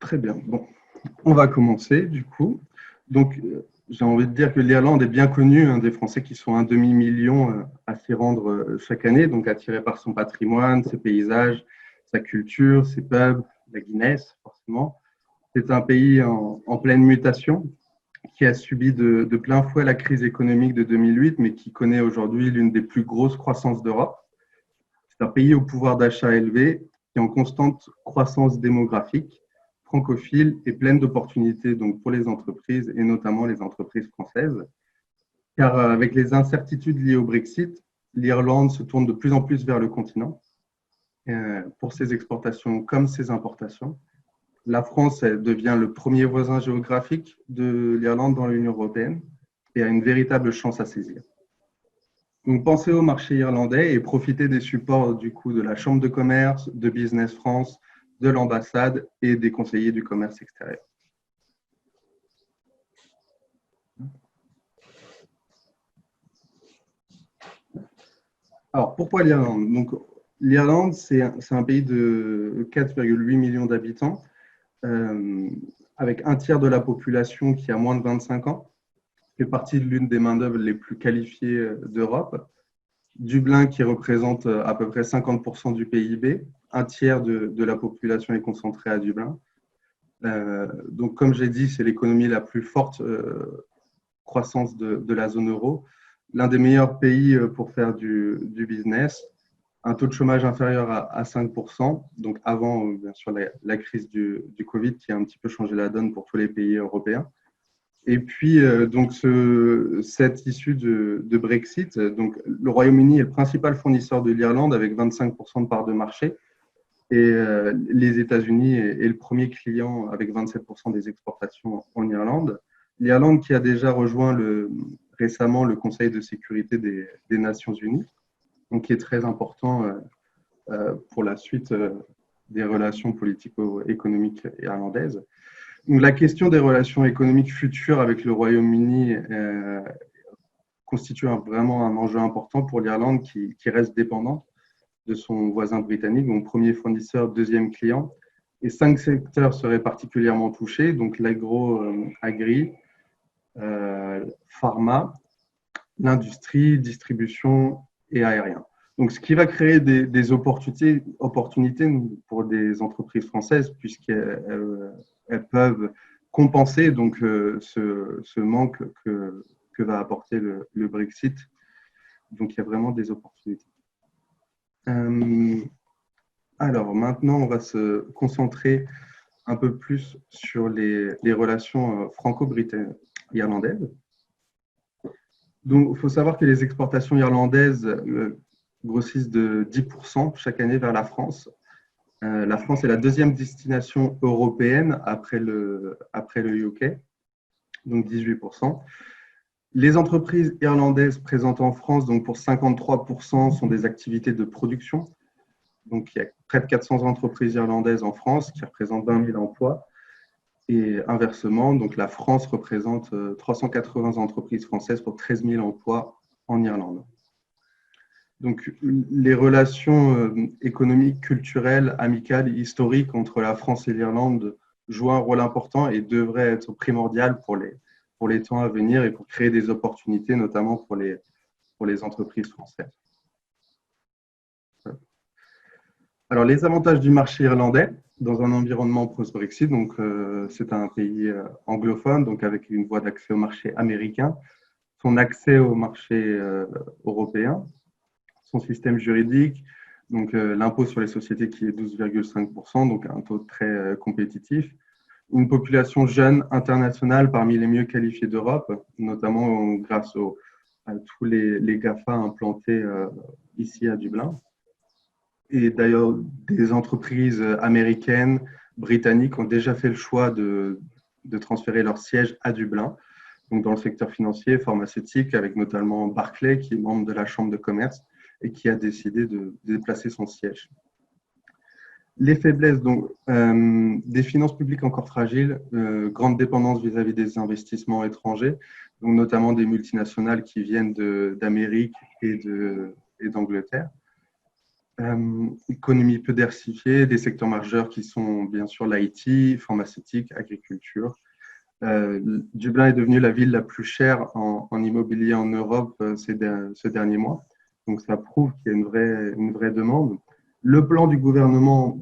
Très bien. Bon, on va commencer du coup. Donc, j'ai envie de dire que l'Irlande est bien connue, des Français qui sont un demi-million à s'y rendre chaque année, donc attirés par son patrimoine, ses paysages, sa culture, ses pubs, la Guinness, forcément. C'est un pays en pleine mutation qui a subi de plein fouet la crise économique de 2008, mais qui connaît aujourd'hui l'une des plus grosses croissances d'Europe. C'est un pays au pouvoir d'achat élevé, qui est en constante croissance démographique, francophile et pleine d'opportunités donc pour les entreprises et notamment les entreprises françaises. Car avec les incertitudes liées au Brexit, l'Irlande se tourne de plus en plus vers le continent pour ses exportations comme ses importations. La France devient le premier voisin géographique de l'Irlande dans l'Union européenne et a une véritable chance à saisir. Donc, pensez au marché irlandais et profitez des supports du coup de la Chambre de commerce, de Business France, de l'ambassade et des conseillers du commerce extérieur. Alors, pourquoi l'Irlande? Donc, l'Irlande, c'est un pays de 4,8 millions d'habitants, avec un tiers de la population qui a moins de 25 ans, fait partie de l'une des main-d'œuvre les plus qualifiées d'Europe. Dublin qui représente à peu près 50% du PIB, un tiers de la population est concentrée à Dublin. Donc, comme j'ai dit, c'est l'économie la plus forte croissance de la zone euro, l'un des meilleurs pays pour faire du business, un taux de chômage inférieur à 5%, donc avant bien sûr la crise du Covid qui a un petit peu changé la donne pour tous les pays européens. Et puis, donc, cette issue de Brexit, donc, le Royaume-Uni est le principal fournisseur de l'Irlande avec 25% de part de marché. Et les États-Unis est le premier client avec 27% des exportations en Irlande. L'Irlande qui a déjà rejoint récemment le Conseil de sécurité des Nations Unies, donc qui est très important pour la suite des relations politico-économiques irlandaises. Donc, la question des relations économiques futures avec le Royaume-Uni constitue vraiment un enjeu important pour l'Irlande qui reste dépendante de son voisin britannique, donc premier fournisseur, deuxième client. Et 5 secteurs seraient particulièrement touchés, donc l'agro-agri, pharma, l'industrie, distribution et aérien. Donc, ce qui va créer des opportunités pour des entreprises françaises, puisqu'elles peuvent compenser donc, ce manque que va apporter le Brexit. Donc, il y a vraiment des opportunités. Alors, maintenant, on va se concentrer un peu plus sur les relations franco-irlandaises. Donc, il faut savoir que les exportations irlandaises grossissent de 10% chaque année vers la France. La France est la deuxième destination européenne après le UK, donc 18%. Les entreprises irlandaises présentes en France, donc pour 53%, sont des activités de production. Donc, il y a près de 400 entreprises irlandaises en France qui représentent 20 000 emplois. Et inversement, donc la France représente 380 entreprises françaises pour 13 000 emplois en Irlande. Donc, les relations économiques, culturelles, amicales, historiques entre la France et l'Irlande jouent un rôle important et devraient être primordiales pour les temps à venir et pour créer des opportunités, notamment pour les entreprises françaises. Alors, les avantages du marché irlandais dans un environnement post-Brexit, donc c'est un pays anglophone, donc avec une voie d'accès au marché américain, son accès au marché européen, son système juridique, donc l'impôt sur les sociétés qui est 12,5%, donc un taux très compétitif, une population jeune internationale parmi les mieux qualifiés d'Europe, notamment grâce à tous les GAFA implantés ici à Dublin. Et d'ailleurs, des entreprises américaines, britanniques ont déjà fait le choix de transférer leur siège à Dublin, donc dans le secteur financier, pharmaceutique, avec notamment Barclays, qui est membre de la Chambre de commerce et qui a décidé de déplacer son siège. Les faiblesses, donc, des finances publiques encore fragiles, grande dépendance vis-à-vis des investissements étrangers, donc notamment des multinationales qui viennent d'Amérique et d'Angleterre. Économie peu diversifiée, des secteurs majeurs qui sont bien sûr l'IT, pharmaceutique, agriculture. Dublin est devenue la ville la plus chère en immobilier en Europe ces derniers mois. Donc ça prouve qu'il y a une vraie demande. Le plan du gouvernement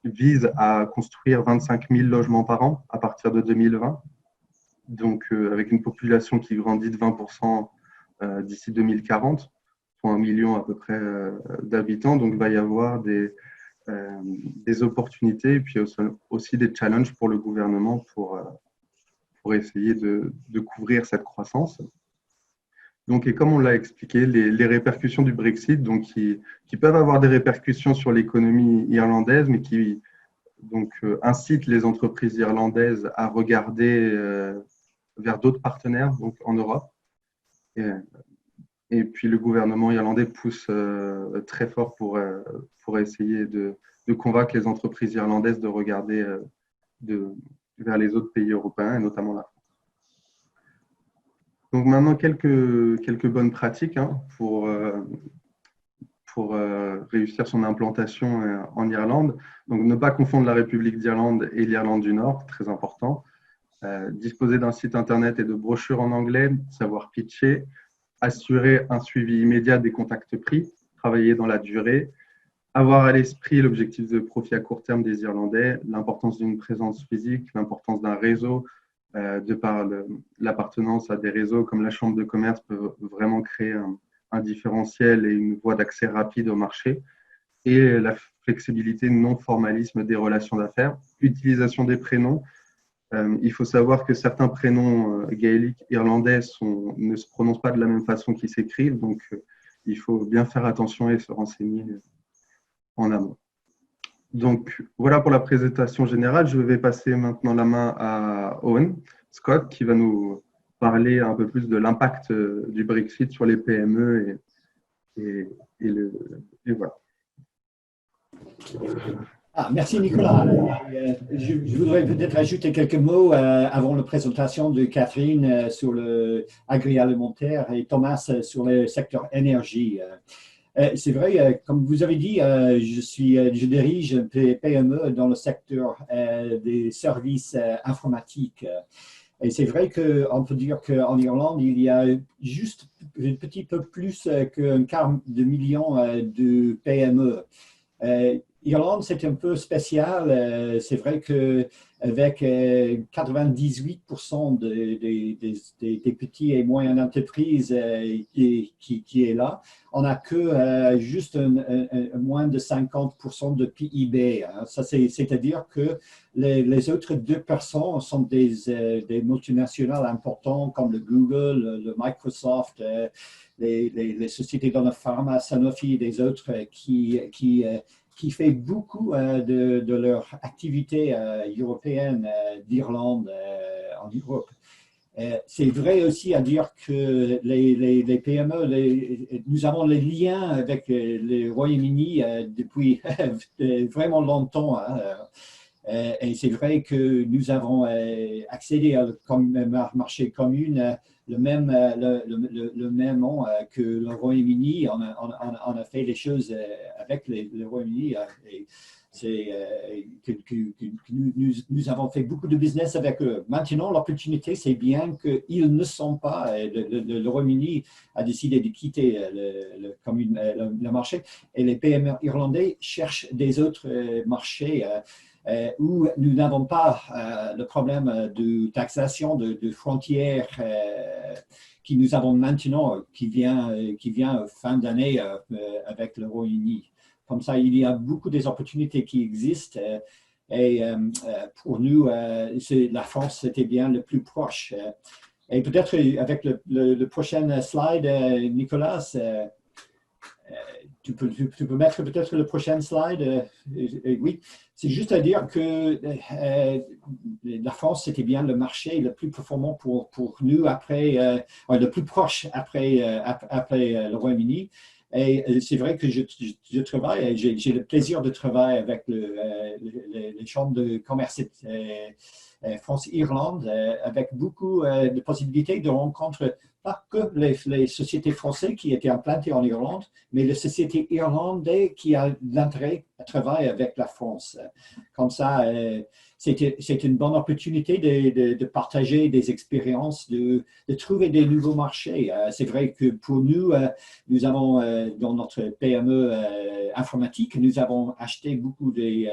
vise à construire 25 000 logements par an à partir de 2020. Donc avec une population qui grandit de 20% d'ici 2040, pour 1 million à peu près d'habitants. Donc il va y avoir des opportunités et puis aussi des challenges pour le gouvernement pour essayer de couvrir cette croissance. Donc, et comme on l'a expliqué, les répercussions du Brexit, donc, qui peuvent avoir des répercussions sur l'économie irlandaise, mais qui donc, incitent les entreprises irlandaises à regarder vers d'autres partenaires donc, en Europe. Et puis le gouvernement irlandais pousse très fort pour essayer de convaincre les entreprises irlandaises de regarder vers les autres pays européens, et notamment la France. Donc maintenant, quelques bonnes pratiques pour réussir son implantation en Irlande. Donc ne pas confondre la République d'Irlande et l'Irlande du Nord, très important. Disposer d'un site internet et de brochures en anglais, savoir pitcher, assurer un suivi immédiat des contacts pris, travailler dans la durée, avoir à l'esprit l'objectif de profit à court terme des Irlandais, l'importance d'une présence physique, l'importance d'un réseau, de par l'appartenance à des réseaux comme la Chambre de commerce peut vraiment créer un différentiel et une voie d'accès rapide au marché, et la flexibilité, non-formalisme des relations d'affaires, utilisation des prénoms. Il faut savoir que certains prénoms gaéliques irlandais ne se prononcent pas de la même façon qu'ils s'écrivent, donc il faut bien faire attention et se renseigner en amont. Donc voilà pour la présentation générale. Je vais passer maintenant la main à Owen Scott qui va nous parler un peu plus de l'impact du Brexit sur les PME et voilà. Merci Nicolas. Je voudrais peut-être ajouter quelques mots avant la présentation de Catherine sur le agroalimentaire et Thomas sur le secteur énergie. C'est vrai, comme vous avez dit, je dirige un PME dans le secteur des services informatiques. Et c'est vrai qu'on peut dire qu'en Irlande, il y a juste un petit peu plus qu'un quart de million de PME. Irlande, c'est un peu spécial. C'est vrai qu'avec 98% des petits et moyennes entreprises qui est là, on n'a que juste moins de 50% de PIB. Ça, c'est-à-dire que les autres 2% sont des multinationales importantes comme le Google, le Microsoft, les sociétés dans le pharma, Sanofi et des autres qui fait beaucoup de leur activité européenne d'Irlande en Europe. C'est vrai aussi à dire que les PME, nous avons les liens avec le Royaume-Uni depuis vraiment longtemps. Et c'est vrai que nous avons accédé à le marché commun le même an que le Royaume-Uni. On a fait les choses avec le Royaume-Uni. Nous avons fait beaucoup de business avec eux. Maintenant, l'opportunité, c'est bien qu'ils ne sont pas, le Royaume-Uni a décidé de quitter le marché et les PME irlandais cherchent des autres marchés où nous n'avons pas le problème de taxation de frontières qui nous avons maintenant, qui vient fin d'année avec le Royaume-Uni. Comme ça, il y a beaucoup des opportunités qui existent et pour nous, la France, c'était bien le plus proche. Et peut-être avec le prochain slide, Nicolas, tu peux mettre peut-être le prochain slide. Oui, c'est juste à dire que la France, c'était bien le marché le plus performant pour nous après, le plus proche après le Royaume-Uni. Et c'est vrai que je travaille, j'ai le plaisir de travailler avec les chambres de commerce France-Irlande avec beaucoup de possibilités de rencontrer pas que les sociétés françaises qui étaient implantées en Irlande, mais les sociétés irlandaises qui ont l'intérêt à travailler avec la France. Comme ça, c'est une bonne opportunité de partager des expériences, de trouver des nouveaux marchés. C'est vrai que pour nous, nous avons, dans notre PME informatique, nous avons acheté beaucoup des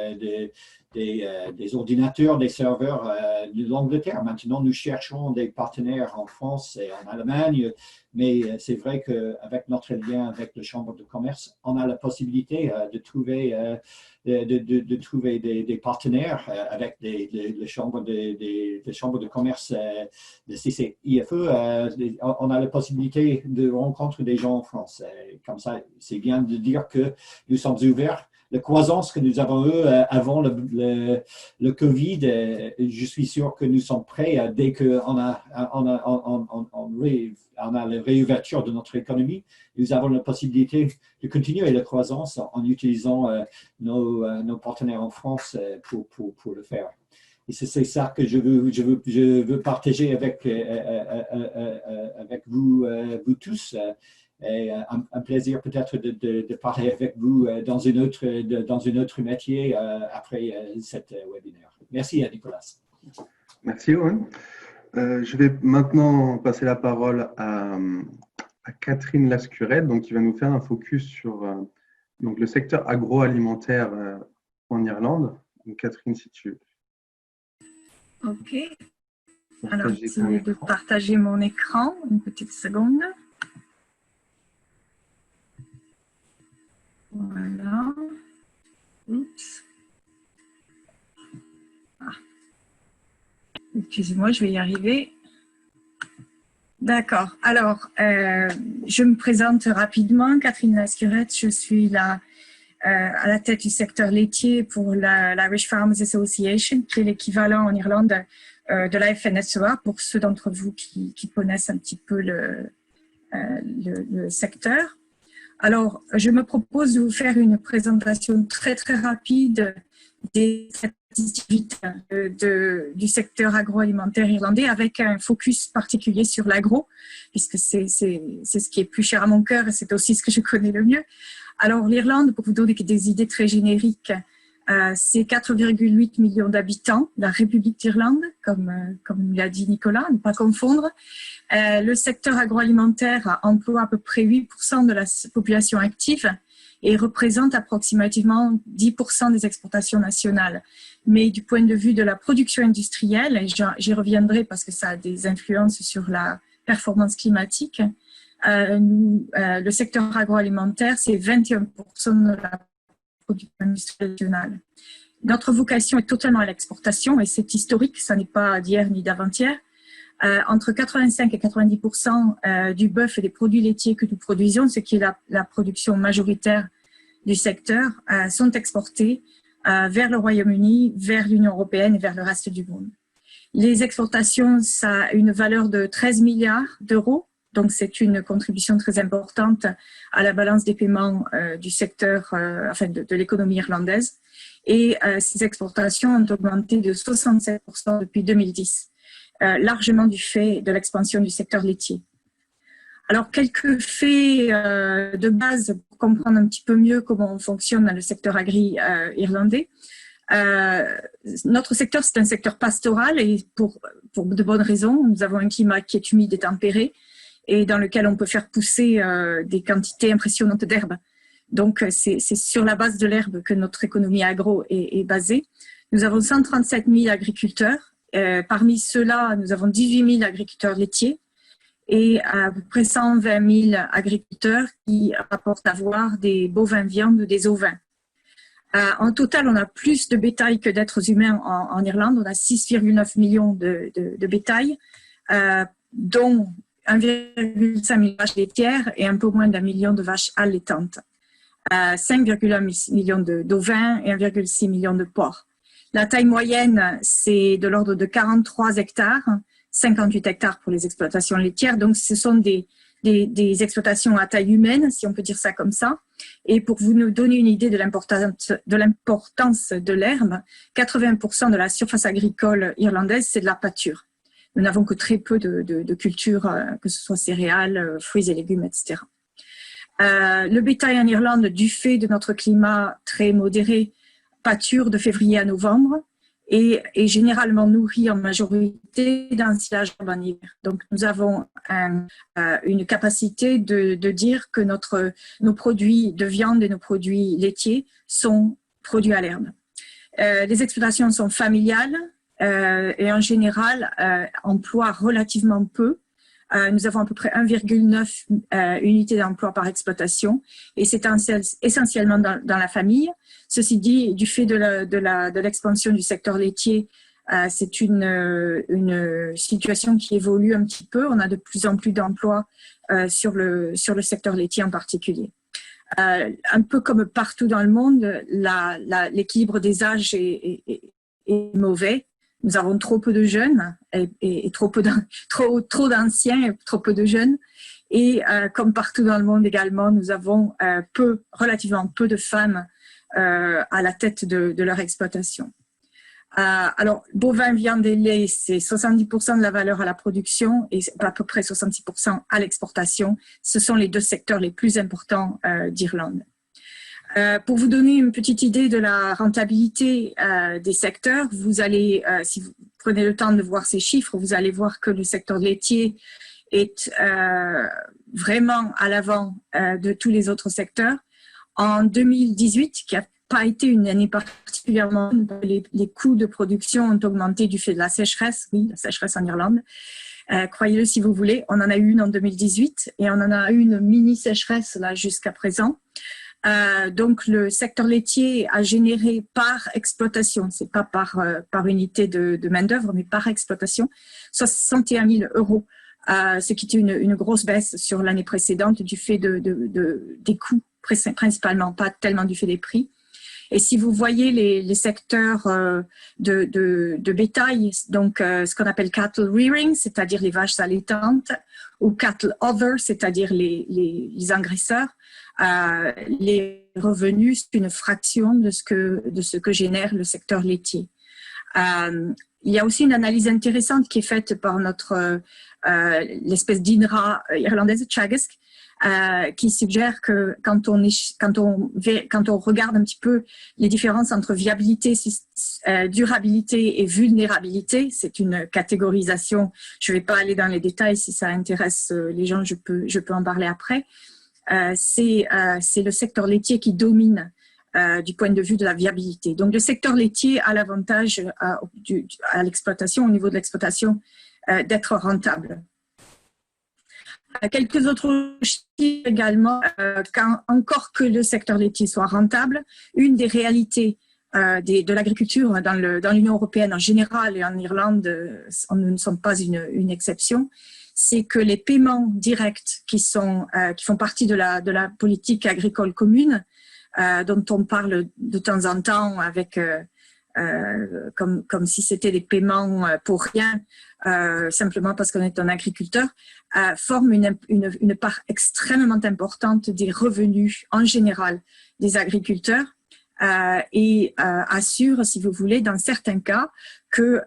ordinateurs, des serveurs de l'Angleterre. Maintenant, nous cherchons des partenaires en France et en Allemagne, mais c'est vrai qu'avec notre lien avec la Chambre de commerce, on a la possibilité de trouver des partenaires avec les chambres de commerce de CCIFE. On a la possibilité de rencontrer des gens en France. Comme ça, c'est bien de dire que nous sommes ouverts. La croissance que nous avons eue avant le Covid, je suis sûr que nous sommes prêts dès qu'on a la réouverture de notre économie. Nous avons la possibilité de continuer la croissance en utilisant nos partenaires en France pour le faire. Et c'est ça que je veux partager avec vous tous. Et un plaisir peut-être de parler avec vous dans une autre métier après cette webinaire. Merci à Nicolas. Merci Owen. Je vais maintenant passer la parole à Catherine Lascurette, donc, qui va nous faire un focus sur donc, le secteur agroalimentaire en Irlande. Donc, Catherine, si tu veux. Ok. Alors, j'essaie de partager mon écran. Une petite seconde. Voilà. Oups. Ah. Excusez-moi, je vais y arriver. D'accord. Alors, je me présente rapidement. Catherine Lascurette, je suis à la tête du secteur laitier pour l'Irish Farmers Association, qui est l'équivalent en Irlande de la FNSEA, pour ceux d'entre vous qui connaissent un petit peu le secteur. Alors, je me propose de vous faire une présentation très rapide des statistiques du secteur agroalimentaire irlandais, avec un focus particulier sur l'agro, puisque c'est ce qui est plus cher à mon cœur et c'est aussi ce que je connais le mieux. Alors, l'Irlande, pour vous donner des idées très génériques, c'est 4,8 millions d'habitants, la République d'Irlande, comme l'a dit Nicolas, ne pas confondre. Le secteur agroalimentaire emploie à peu près 8% de la population active et représente approximativement 10% des exportations nationales. Mais du point de vue de la production industrielle, et j'y reviendrai parce que ça a des influences sur la performance climatique, le secteur agroalimentaire, c'est 21% de la production industrielle nationale. Notre vocation est totalement à l'exportation et c'est historique, ça n'est pas d'hier ni d'avant-hier. Entre 85 et 90% du bœuf et des produits laitiers que nous produisons, ce qui est la production majoritaire du secteur, sont exportés vers le Royaume-Uni, vers l'Union européenne et vers le reste du monde. Les exportations, ça a une valeur de 13 milliards d'euros, donc c'est une contribution très importante à la balance des paiements du secteur, enfin de l'économie irlandaise. Et ces exportations ont augmenté de 67% depuis 2010. Largement du fait de l'expansion du secteur laitier. Alors, quelques faits de base pour comprendre un petit peu mieux comment on fonctionne dans le secteur irlandais. Notre secteur, c'est un secteur pastoral et pour de bonnes raisons. Nous avons un climat qui est humide et tempéré et dans lequel on peut faire pousser des quantités impressionnantes d'herbes. Donc, c'est sur la base de l'herbe que notre économie agro est basée. Nous avons 137 000 agriculteurs. Parmi ceux-là, nous avons 18 000 agriculteurs laitiers et à peu près 120 000 agriculteurs qui rapportent avoir des bovins viandes ou des ovins. En total, on a plus de bétail que d'êtres humains en Irlande. On a 6,9 millions de bétail, dont 1,5 million de vaches laitières et un peu moins d'1 million de vaches allaitantes. 5,1 millions d'ovins et 1,6 million de porcs. La taille moyenne, c'est de l'ordre de 43 hectares, 58 hectares pour les exploitations laitières. Donc, ce sont des exploitations à taille humaine, si on peut dire ça comme ça. Et pour vous nous donner une idée de l'importance de l'herbe, 80% de la surface agricole irlandaise, c'est de la pâture. Nous n'avons que très peu de cultures, que ce soit céréales, fruits et légumes, etc. Le bétail en Irlande, du fait de notre climat très modéré, pâture de février à novembre et est généralement nourri en majorité d'ensilage en hiver. Donc, nous avons une capacité de dire que nos produits de viande et nos produits laitiers sont produits à l'herbe. Les exploitations sont familiales et en général emploient relativement peu. Nous avons à peu près 1,9 unités d'emploi par exploitation et c'est essentiellement dans la famille. Ceci dit, du fait de l'expansion du secteur laitier, c'est une situation qui évolue un petit peu. On a de plus en plus d'emplois sur le secteur laitier en particulier. Un peu comme partout dans le monde, l'équilibre des âges est mauvais. Nous avons trop peu de jeunes et trop d'anciens et trop peu de jeunes. Et comme partout dans le monde également, nous avons relativement peu de femmes à la tête de leur exploitation. Alors, bovin, viande et lait, c'est 70% de la valeur à la production et à peu près 66% à l'exportation. Ce sont les deux secteurs les plus importants d'Irlande. Pour vous donner une petite idée de la rentabilité des secteurs, vous allez, si vous prenez le temps de voir ces chiffres, vous allez voir que le secteur laitier est vraiment à l'avant de tous les autres secteurs. En 2018, qui n'a pas été une année particulièrement, les coûts de production ont augmenté du fait de la sécheresse, oui, la sécheresse en Irlande. Croyez-le si vous voulez, on en a eu une en 2018 et on en a eu une mini-sécheresse là jusqu'à présent. Donc, le secteur laitier a généré par exploitation, c'est pas par unité de main-d'œuvre, mais par exploitation, 61 000 euros, ce qui était une grosse baisse sur l'année précédente du fait des coûts, principalement, pas tellement du fait des prix. Et si vous voyez les secteurs de bétail, donc ce qu'on appelle cattle rearing, c'est-à-dire les vaches allaitantes, ou cattle other, c'est-à-dire les engraisseurs, les revenus, c'est une fraction de ce que génère le secteur laitier. Il y a aussi une analyse intéressante qui est faite par l'espèce d'INRA irlandaise, Teagasc, qui suggère que quand on regarde un petit peu les différences entre viabilité, durabilité et vulnérabilité, c'est une catégorisation. Je ne vais pas aller dans les détails, si ça intéresse les gens, je peux en parler après. C'est le secteur laitier qui domine du point de vue de la viabilité. Donc, le secteur laitier a l'avantage à l'exploitation, au niveau de l'exploitation, d'être rentable. Quelques autres chiffres également, encore que le secteur laitier soit rentable, une des réalités de l'agriculture dans l'Union européenne en général et en Irlande, nous ne sommes pas une exception, c'est que les paiements directs qui font partie de la politique agricole commune, dont on parle de temps en temps avec comme si c'était des paiements pour rien, simplement parce qu'on est un agriculteur, forment une part extrêmement importante des revenus en général des agriculteurs et assure, si vous voulez, dans certains cas, que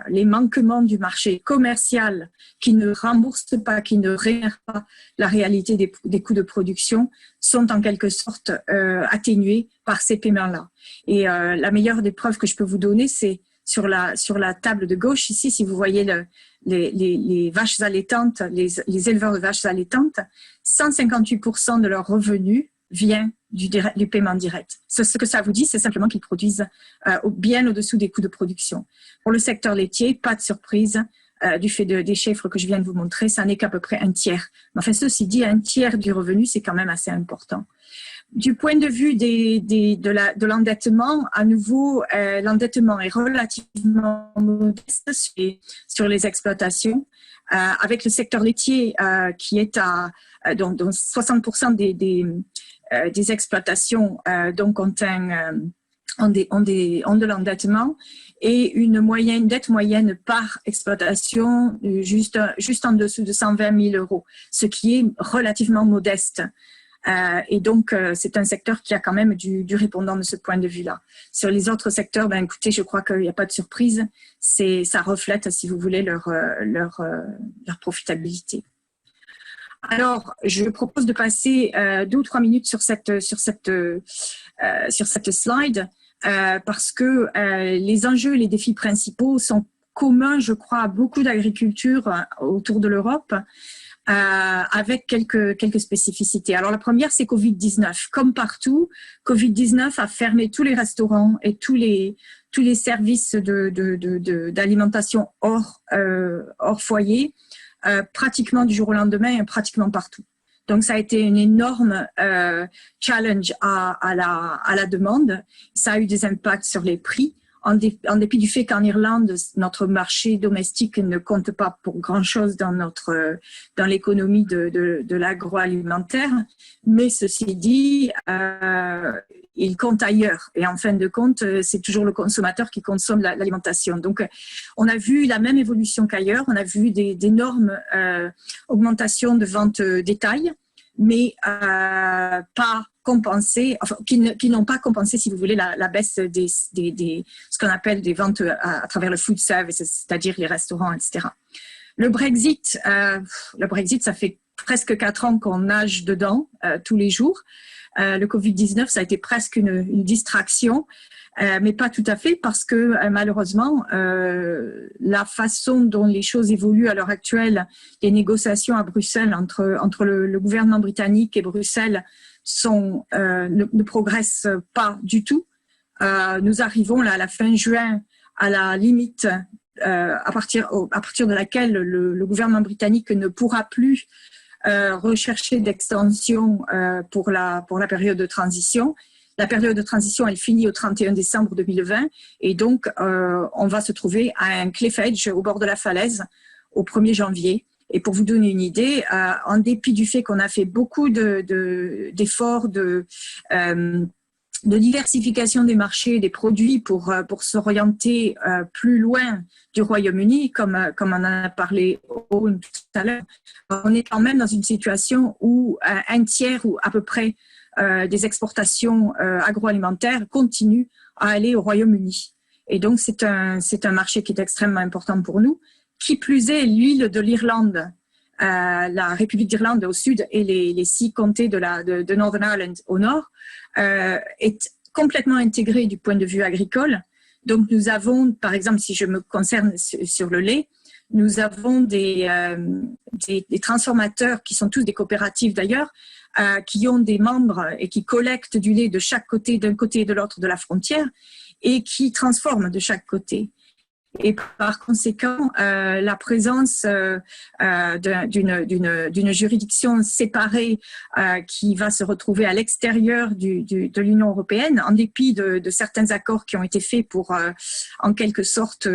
les manquements du marché commercial qui ne rembourse pas, qui ne rémunère pas la réalité des coûts de production sont en quelque sorte atténués par ces paiements-là. Et la meilleure des preuves que je peux vous donner, c'est sur la table de gauche ici, si vous voyez les vaches allaitantes, les éleveurs de vaches allaitantes, 158% de leurs revenus vient du paiement direct. Ce que ça vous dit, c'est simplement qu'ils produisent bien au-dessous des coûts de production. Pour le secteur laitier, pas de surprise, du fait des chiffres que je viens de vous montrer, ça n'est qu'à peu près un tiers. Mais enfin, ceci dit, un tiers du revenu, c'est quand même assez important. Du point de vue de l'endettement, à nouveau, l'endettement est relativement modeste sur les exploitations, avec le secteur laitier qui est dont 60% des exploitations donc ont de l'endettement et une dette moyenne par exploitation juste en dessous de 120 000 euros, ce qui est relativement modeste Et donc, c'est un secteur qui a quand même du répondant de ce point de vue-là. Sur les autres secteurs, ben, écoutez, je crois qu'il n'y a pas de surprise. Ça reflète, si vous voulez, leur profitabilité. Alors, je propose de passer 2 ou 3 minutes sur cette slide parce que les enjeux et les défis principaux sont communs, je crois, à beaucoup d'agricultures autour de l'Europe. Avec quelques spécificités. Alors la première, c'est Covid-19. Comme partout, Covid-19 a fermé tous les restaurants et tous les services d'alimentation hors foyer, pratiquement du jour au lendemain et pratiquement partout. Donc ça a été une énorme challenge à la demande. Ça a eu des impacts sur les prix. En dépit du fait qu'en Irlande, notre marché domestique ne compte pas pour grand-chose dans l'économie de l'agroalimentaire, mais ceci dit, il compte ailleurs. Et en fin de compte, c'est toujours le consommateur qui consomme l'alimentation. Donc, on a vu la même évolution qu'ailleurs. On a vu d'énormes augmentations de ventes détail, mais pas compensé, enfin, qui n'ont pas compensé, si vous voulez, la baisse ce qu'on appelle des ventes à travers le food service, c'est-à-dire les restaurants, etc. Le Brexit, ça fait presque 4 ans qu'on nage dedans tous les jours. Le Covid-19, ça a été presque une distraction, mais pas tout à fait parce que malheureusement, la façon dont les choses évoluent à l'heure actuelle, les négociations à Bruxelles entre le gouvernement britannique et Bruxelles ne progressent pas du tout. Nous arrivons là à la fin juin à la limite à partir de laquelle le gouvernement britannique ne pourra plus rechercher d'extension pour la période de transition. La période de transition, elle finit au 31 décembre 2020 et donc on va se trouver à un cliff edge au bord de la falaise au 1er janvier. Et pour vous donner une idée, en dépit du fait qu'on a fait beaucoup d'efforts de diversification des marchés, des produits pour s'orienter plus loin du Royaume-Uni, comme on en a parlé tout à l'heure, on est quand même dans une situation où un tiers ou à peu près des exportations agroalimentaires continuent à aller au Royaume-Uni. Et donc, c'est un marché qui est extrêmement important pour nous. Qui plus est, l'île de l'Irlande, la République d'Irlande au sud et les 6 comtés de Northern Ireland au nord, est complètement intégrée du point de vue agricole. Donc, nous avons, par exemple, si je me concerne sur le lait, nous avons des transformateurs qui sont tous des coopératives d'ailleurs, qui ont des membres et qui collectent du lait de chaque côté, d'un côté et de l'autre de la frontière, et qui transforment de chaque côté. Et par conséquent, la présence d'une juridiction séparée qui va se retrouver à l'extérieur de l'Union européenne, en dépit de certains accords qui ont été faits pour, en quelque sorte,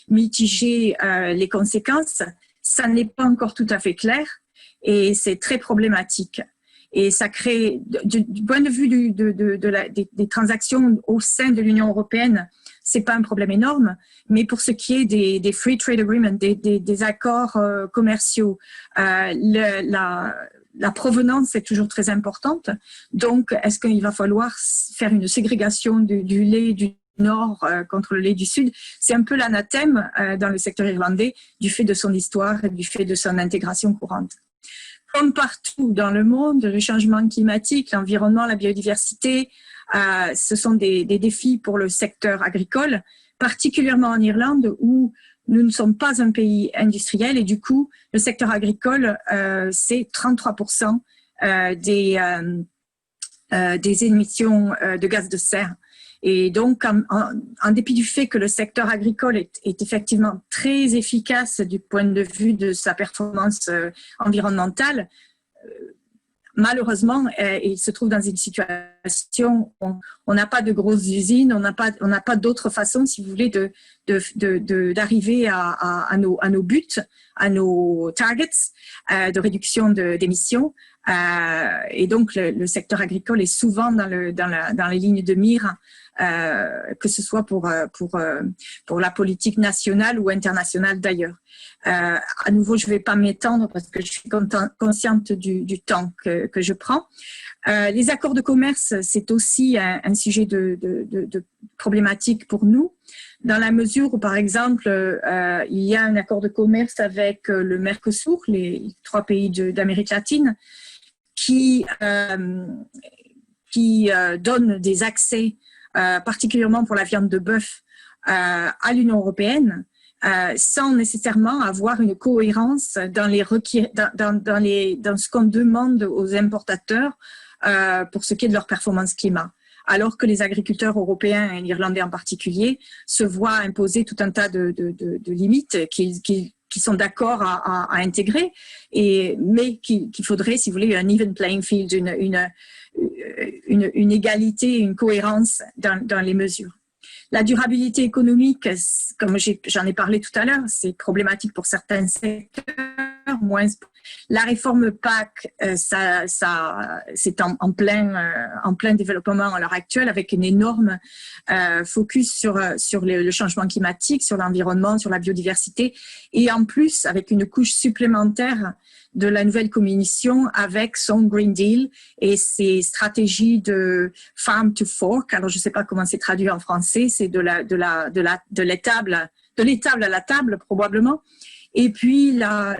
mitiger les conséquences, ça n'est pas encore tout à fait clair et c'est très problématique. Et ça crée, du point de vue des transactions au sein de l'Union européenne, c'est pas un problème énorme, mais pour ce qui est des free trade agreements, des accords commerciaux, la provenance est toujours très importante. Donc, est-ce qu'il va falloir faire une ségrégation du lait du Nord contre le lait du Sud? C'est un peu l'anathème dans le secteur irlandais du fait de son histoire et du fait de son intégration courante. Comme partout dans le monde, le changement climatique, l'environnement, la biodiversité, ce sont des défis pour le secteur agricole, particulièrement en Irlande où nous ne sommes pas un pays industriel et du coup, le secteur agricole, c'est 33% des émissions de gaz de serre. Et donc, en dépit du fait que le secteur agricole est effectivement très efficace du point de vue de sa performance environnementale, malheureusement, il se trouve dans une situation où on n'a pas de grosses usines, on n'a pas d'autre façon, si vous voulez, d'arriver à nos buts, à nos targets de réduction d'émissions. Et donc, le secteur agricole est souvent dans les lignes de mire que ce soit pour la politique nationale ou internationale d'ailleurs. À nouveau, je ne vais pas m'étendre parce que je suis consciente du temps que je prends. Les accords de commerce, c'est aussi un sujet de problématique pour nous, dans la mesure où, par exemple, il y a un accord de commerce avec le Mercosur, les 3 pays d'Amérique latine, qui donne des accès, particulièrement pour la viande de bœuf, à l'Union européenne, sans nécessairement avoir une cohérence dans ce qu'on demande aux importateurs pour ce qui est de leur performance climat. Alors que les agriculteurs européens et irlandais en particulier se voient imposer tout un tas de limites qui sont d'accord à intégrer, mais qu'il faudrait, si vous voulez, un even playing field, une égalité, une cohérence dans les mesures. La durabilité économique, comme j'en ai parlé tout à l'heure, c'est problématique pour certains secteurs, moins. La réforme PAC, c'est en plein développement à l'heure actuelle, avec une énorme focus sur le changement climatique, sur l'environnement, sur la biodiversité, et en plus avec une couche supplémentaire de la nouvelle commission avec son Green Deal et ses stratégies de farm to fork. Alors je ne sais pas comment c'est traduit en français, c'est de l'étable à la table probablement. Et puis la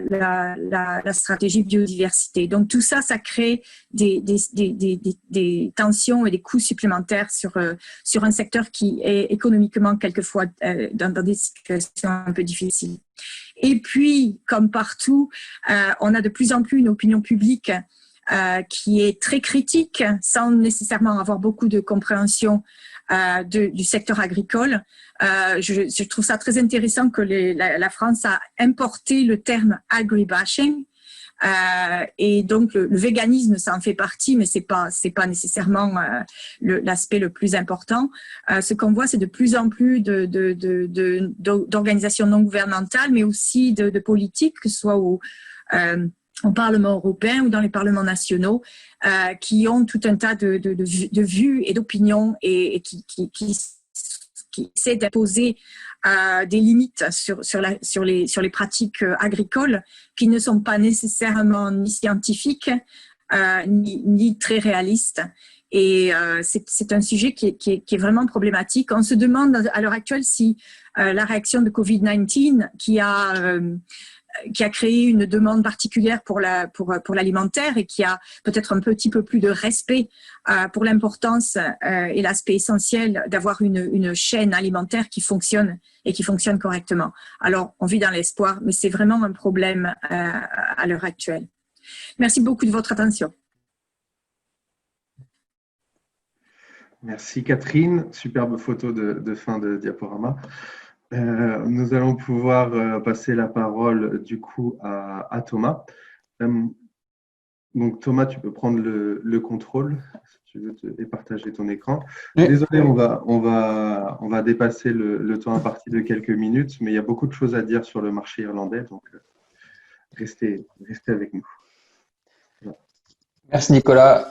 stratégie biodiversité. Donc tout ça, ça crée des tensions et des coûts supplémentaires sur un secteur qui est économiquement quelquefois dans des situations un peu difficiles. Et puis, comme partout, on a de plus en plus une opinion publique qui est très critique, sans nécessairement avoir beaucoup de compréhension du secteur agricole. Je trouve ça très intéressant que la France a importé le terme agribashing. Et donc le véganisme, ça en fait partie, mais c'est pas nécessairement l'aspect le plus important. Ce qu'on voit, c'est de plus en plus d'organisations non gouvernementales, mais aussi de politiques, que ce soit au Parlement européen ou dans les parlements nationaux, qui ont tout un tas de vues et d'opinions et qui essaient d'imposer des limites sur les pratiques agricoles qui ne sont pas nécessairement ni scientifiques ni très réalistes. Et c'est un sujet qui est vraiment problématique. On se demande à l'heure actuelle si la réaction de Covid-19 qui a créé une demande particulière pour l'alimentaire et qui a peut-être un petit peu plus de respect pour l'importance et l'aspect essentiel d'avoir une chaîne alimentaire qui fonctionne et qui fonctionne correctement. Alors, on vit dans l'espoir, mais c'est vraiment un problème à l'heure actuelle. Merci beaucoup de votre attention. Merci Catherine, superbe photo de fin de diaporama. Nous allons pouvoir passer la parole du coup à Thomas. Donc Thomas, tu peux prendre le contrôle si tu veux et partager ton écran. Oui. Désolé, on va dépasser le temps imparti de quelques minutes, mais il y a beaucoup de choses à dire sur le marché irlandais, donc restez avec nous. Merci Nicolas.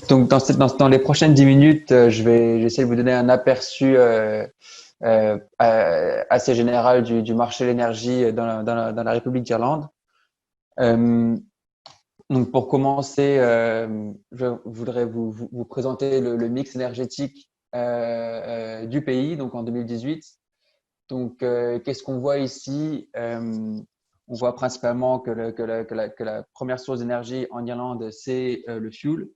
Donc dans les prochaines 10 minutes, j'essaie de vous donner un aperçu assez général du marché de l'énergie dans la République d'Irlande. Donc pour commencer, je voudrais vous présenter le mix énergétique du pays, donc en 2018. Donc qu'est-ce qu'on voit ici? On voit principalement que la première source d'énergie en Irlande, c'est le fuel.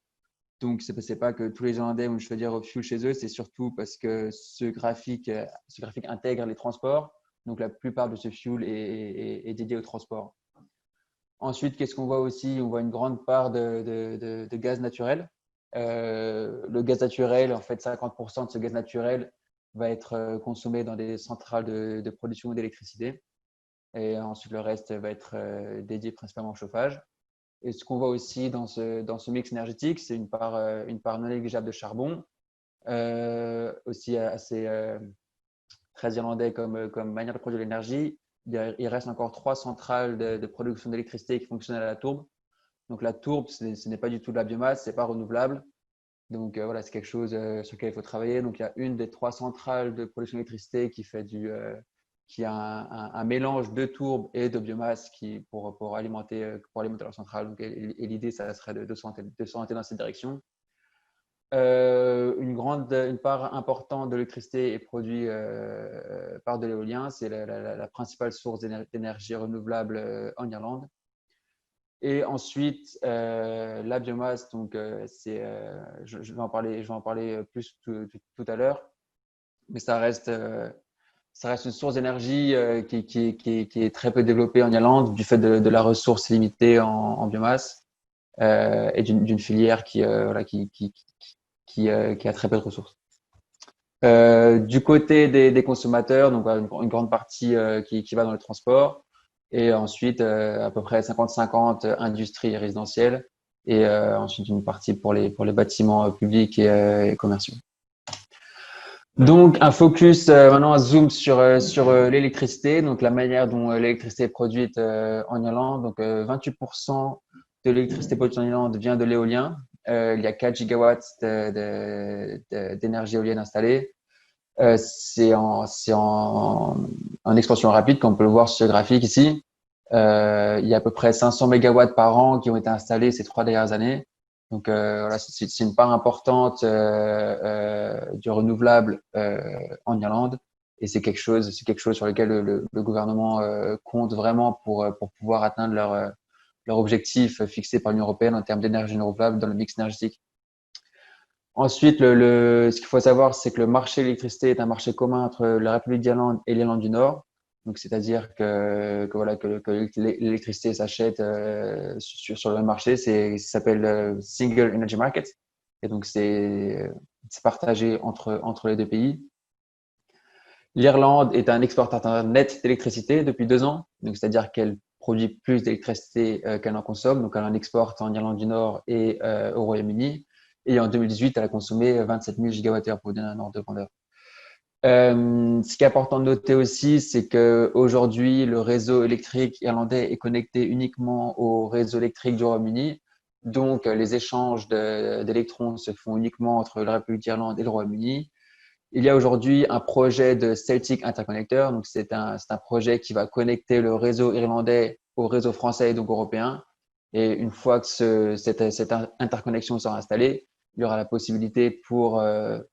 Donc, ce n'est pas que tous les Irlandais vont choisir au fuel chez eux, c'est surtout parce que ce graphique intègre les transports. Donc, la plupart de ce fuel est dédié au transport. Ensuite, qu'est-ce qu'on voit aussi? On voit une grande part de gaz naturel. Le gaz naturel, en fait, 50% de ce gaz naturel va être consommé dans des centrales de production d'électricité. Et ensuite, le reste va être dédié principalement au chauffage. Et ce qu'on voit aussi dans ce mix énergétique, c'est une part non négligeable de charbon, aussi assez très irlandais comme manière de produire l'énergie. Il reste encore 3 centrales de production d'électricité qui fonctionnent à la tourbe. Donc la tourbe, ce n'est pas du tout de la biomasse, ce n'est pas renouvelable. Donc voilà, c'est quelque chose sur lequel il faut travailler. Donc il y a une des 3 centrales de production d'électricité qui a un mélange de tourbe et de biomasse pour alimenter la centrale. Donc, et l'idée, ça serait de s'orienter dans cette direction. Une part importante de l'électricité est produite par de l'éolien. C'est la principale source d'énergie renouvelable en Irlande. Et ensuite, la biomasse, donc je vais en parler plus tout à l'heure, mais ça reste une source d'énergie qui est très peu développée en Irlande du fait de la ressource limitée en biomasse et d'une filière qui a très peu de ressources. Du côté des consommateurs, donc une grande partie qui va dans le transport, et ensuite à peu près 50-50 industrie et résidentielle, et ensuite une partie pour les bâtiments publics et commerciaux. Donc un focus maintenant, un zoom sur l'électricité, donc la manière dont l'électricité est produite en Irlande. Donc 28% de l'électricité produite en Irlande vient de l'éolien. Il y a 4 gigawatts d'énergie éolienne installée. C'est en expansion rapide, comme on peut le voir sur ce graphique ici. Il y a à peu près 500 mégawatts par an qui ont été installés ces 3 dernières années. Donc voilà, c'est une part importante du renouvelable en Irlande, et c'est quelque chose sur lequel le gouvernement compte vraiment pour pouvoir atteindre leur objectif fixé par l'Union européenne en termes d'énergie renouvelable dans le mix énergétique. Ensuite, ce qu'il faut savoir, c'est que le marché de l'électricité est un marché commun entre la République d'Irlande et l'Irlande du Nord. Donc, c'est-à-dire que l'électricité s'achète sur le même marché. Ça s'appelle Single Energy Market. Et donc, c'est partagé entre les deux pays. L'Irlande est un exportateur net d'électricité depuis 2 ans. Donc, c'est-à-dire qu'elle produit plus d'électricité qu'elle en consomme. Donc, elle en exporte en Irlande du Nord et au Royaume-Uni. Et en 2018, elle a consommé 27 000 gigawattheures pour vous donner un ordre de grandeur. Ce qui est important de noter aussi, c'est qu'aujourd'hui, le réseau électrique irlandais est connecté uniquement au réseau électrique du Royaume-Uni. Donc, les échanges d'électrons se font uniquement entre la République d'Irlande et le Royaume-Uni. Il y a aujourd'hui un projet de Celtic Interconnector. Donc, c'est un projet qui va connecter le réseau irlandais au réseau français et donc européen. Et une fois que cette interconnexion sera installée, il y aura la possibilité pour le